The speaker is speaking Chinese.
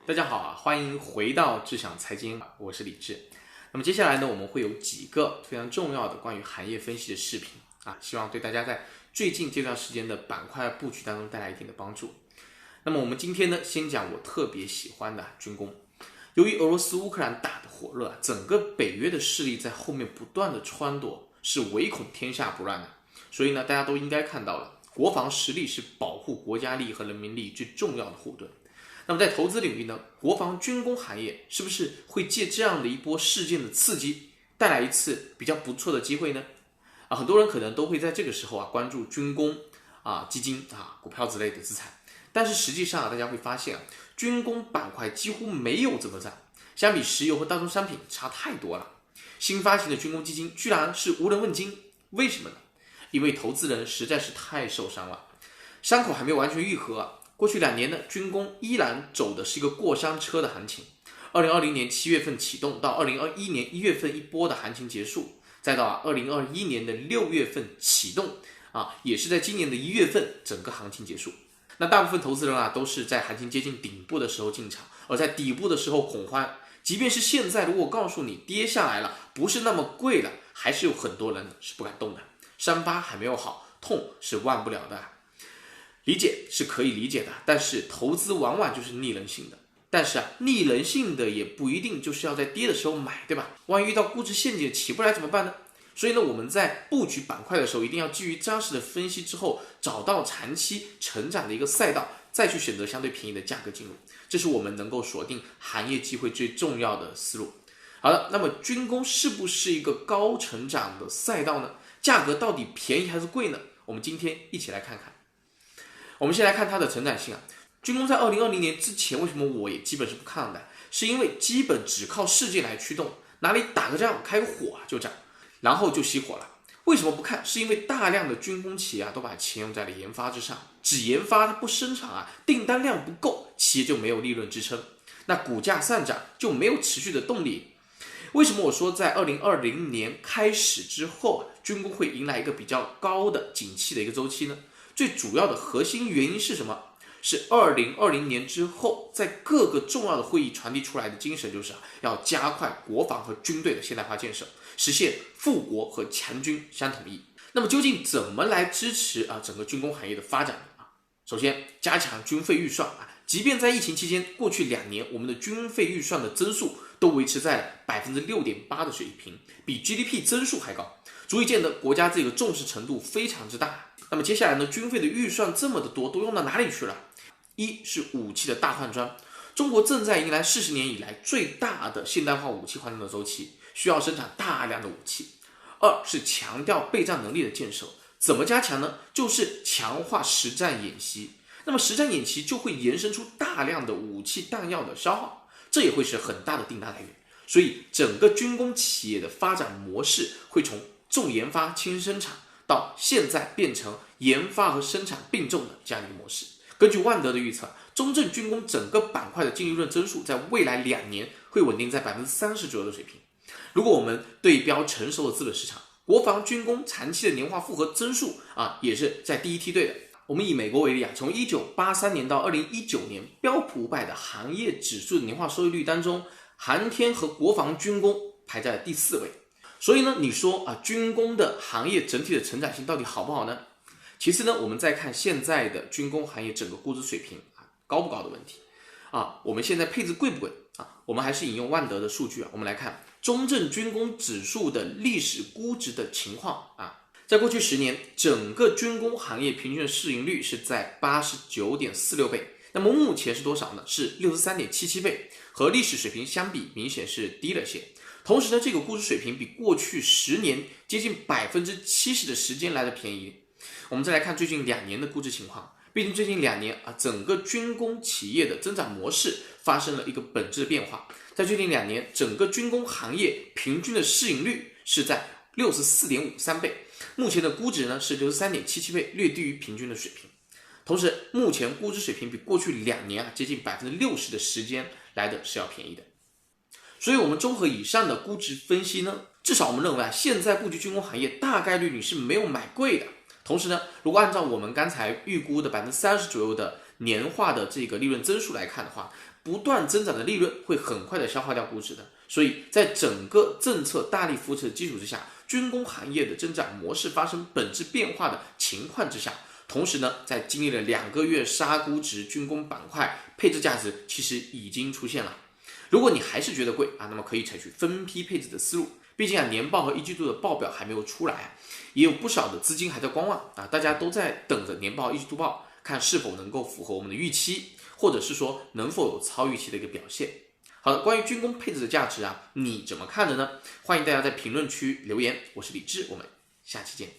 大家好啊，欢迎回到智享财经，我是李志。那么接下来呢，我们会有几个非常重要的关于行业分析的视频啊，希望对大家在最近这段时间的板块布局当中带来一定的帮助。那么我们今天呢，先讲我特别喜欢的军工。由于俄罗斯乌克兰打得火热，整个北约的势力在后面不断的撺掇，是唯恐天下不乱的。所以呢，大家都应该看到了，国防实力是保护国家利益和人民利益最重要的护盾。那么在投资领域呢，国防军工行业是不是会借这样的一波事件的刺激，带来一次比较不错的机会呢？很多人可能都会在这个时候关注军工基金股票之类的资产，但是实际上大家会发现军工板块几乎没有怎么涨，相比石油和大宗商品差太多了。新发行的军工基金居然是无人问津，为什么呢？因为投资人实在是太受伤了，伤口还没有完全愈合过去2年呢，军工依然走的是一个过山车的行情。2020年7月份启动，到2021年1月份一波的行情结束，再到2021年的6月份启动也是在今年的1月份整个行情结束。那大部分投资人都是在行情接近顶部的时候进场，而在底部的时候恐慌。即便是现在，如果告诉你跌下来了，不是那么贵了，还是有很多人是不敢动的。伤疤还没有好，痛是忘不了的。理解是可以理解的，但是投资往往就是逆人性的。但是逆人性的也不一定就是要在跌的时候买，对吧？万一遇到估值陷阱起不来怎么办呢？所以呢，我们在布局板块的时候，一定要基于扎实的分析之后，找到长期成长的一个赛道，再去选择相对便宜的价格进入，这是我们能够锁定行业机会最重要的思路。好了，那么军工是不是一个高成长的赛道呢？价格到底便宜还是贵呢？我们今天一起来看看。我们先来看它的成长性军工在2020年之前，为什么我也基本是不看的？是因为基本只靠事件来驱动，哪里打个仗开个火就涨，然后就熄火了。为什么不看？是因为大量的军工企业都把钱用在了研发之上，只研发它不生产订单量不够，企业就没有利润支撑，那股价上涨就没有持续的动力。为什么我说在2020年开始之后军工会迎来一个比较高的景气的一个周期呢？最主要的核心原因是什么？是2020年之后，在各个重要的会议传递出来的精神，就是要加快国防和军队的现代化建设，实现富国和强军相统一。那么究竟怎么来支持整个军工行业的发展呢？首先，加强军费预算即便在疫情期间，过去2年我们的军费预算的增速都维持在 6.8% 的水平，比 GDP 增速还高，足以见得国家这个重视程度非常之大。那么接下来呢，军费的预算这么的多，都用到哪里去了？一是武器的大换装，中国正在迎来40年以来最大的现代化武器换装的周期，需要生产大量的武器。二是强调备战能力的建设，怎么加强呢？就是强化实战演习。那么实战演习就会延伸出大量的武器弹药的消耗，这也会是很大的订单来源。所以整个军工企业的发展模式会从重研发轻生产，到现在变成研发和生产并重的这样一个模式。根据万德的预测，中证军工整个板块的净利润增速在未来2年会稳定在 30% 左右的水平。如果我们对标成熟的资本市场，国防军工长期的年化复合增速也是在第一梯队的。我们以美国为例从1983年到2019年，标普500的行业指数的年化收益率当中，航天和国防军工排在第4位。所以呢，你说军工的行业整体的成长性到底好不好呢？其次呢，我们再看现在的军工行业整个估值水平高不高的问题我们现在配置贵不贵我们还是引用万德的数据我们来看中证军工指数的历史估值的情况在过去10年，整个军工行业平均的市盈率是在 89.46 倍，那么目前是多少呢？是 63.77 倍，和历史水平相比明显是低了些。同时呢，这个估值水平比过去10年接近 70% 的时间来的便宜。我们再来看最近2年的估值情况，毕竟最近2年整个军工企业的增长模式发生了一个本质的变化。在最近2年，整个军工行业平均的市盈率是在 64.53 倍，目前的估值呢是 63.77 倍，略低于平均的水平。同时，目前估值水平比过去2年接近 60% 的时间来的是要便宜的。所以我们综合以上的估值分析呢，至少我们认为现在布局军工行业大概率你是没有买贵的。同时呢，如果按照我们刚才预估的 30% 左右的年化的这个利润增速来看的话，不断增长的利润会很快的消化掉估值的。所以在整个政策大力扶持的基础之下，军工行业的增长模式发生本质变化的情况之下，同时呢，在经历了2个月杀估值，军工板块配置价值其实已经出现了。如果你还是觉得贵啊，那么可以采取分批配置的思路。毕竟年报和一季度的报表还没有出来，也有不少的资金还在观望啊，大家都在等着年报、一季度报，看是否能够符合我们的预期，或者是说能否有超预期的一个表现。好的，关于军工配置的价值啊，你怎么看的呢？欢迎大家在评论区留言。我是李志，我们下期见。